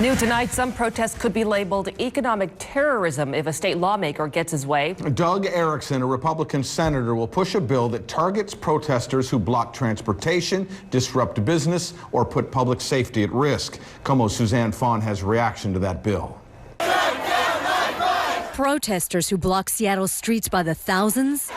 New tonight, some protests could be labeled economic terrorism if a state lawmaker gets his way. Doug Erickson, a Republican senator, will push a bill that targets protesters who block transportation, disrupt business, or put public safety at risk. KOMO's Suzanne Fawn has reaction to that bill. Protesters who block Seattle's streets by the thousands,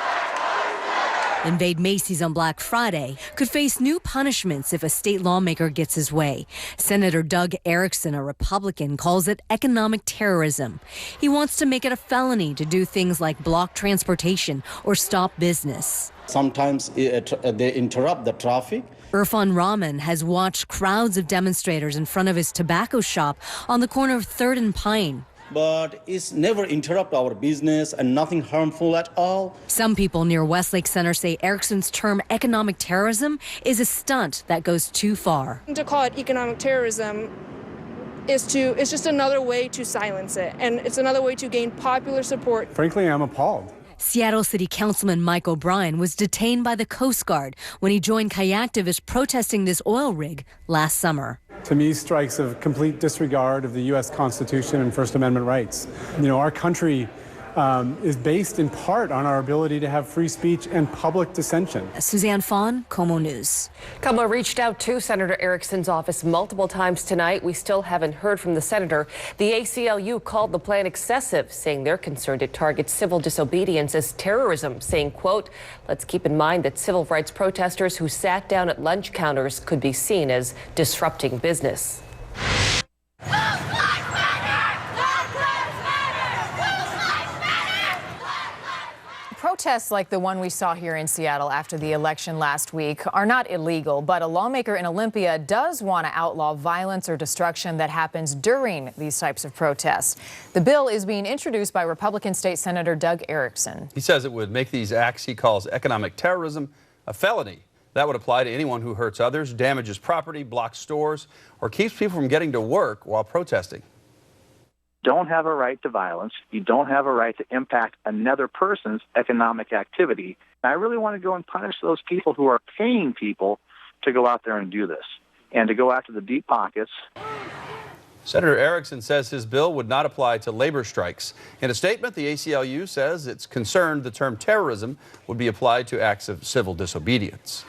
invade Macy's on Black Friday, could face new punishments if a state lawmaker gets his way. Senator Doug Erickson, a Republican, calls it economic terrorism. He wants to make it a felony to do things like block transportation or stop business. Sometimes they interrupt the traffic. Irfan Rahman has watched crowds of demonstrators in front of his tobacco shop on the corner of 3rd and Pine. But it's never interrupt our business and nothing harmful at all. Some people near Westlake Center say Erickson's term economic terrorism is a stunt that goes too far. To call it economic terrorism it's just another way to silence it, and it's another way to gain popular support. Frankly, I'm appalled. Seattle City Councilman Mike O'Brien was detained by the Coast Guard when he joined kayaktivists protesting this oil rig last summer. To me, strikes of complete disregard of the U.S. Constitution and First Amendment rights. You know, our country is based in part on our ability to have free speech and public dissension. Suzanne Fawn, KOMO News. KOMO reached out to Senator Erickson's office multiple times tonight. We still haven't heard from the senator. The ACLU called the plan excessive, saying they're concerned it targets civil disobedience as terrorism, saying, quote, let's keep in mind that civil rights protesters who sat down at lunch counters could be seen as disrupting business. Protests like the one we saw here in Seattle after the election last week are not illegal, but a lawmaker in Olympia does want to outlaw violence or destruction that happens during these types of protests. The bill is being introduced by Republican State Senator Doug Erickson. He says it would make these acts he calls economic terrorism a felony. That would apply to anyone who hurts others, damages property, blocks stores, or keeps people from getting to work while protesting. Don't have a right to violence. You don't have a right to impact another person's economic activity. I really want to go and punish those people who are paying people to go out there and do this and to go after the deep pockets. Senator Erickson says his bill would not apply to labor strikes. In a statement, the ACLU says it's concerned the term terrorism would be applied to acts of civil disobedience.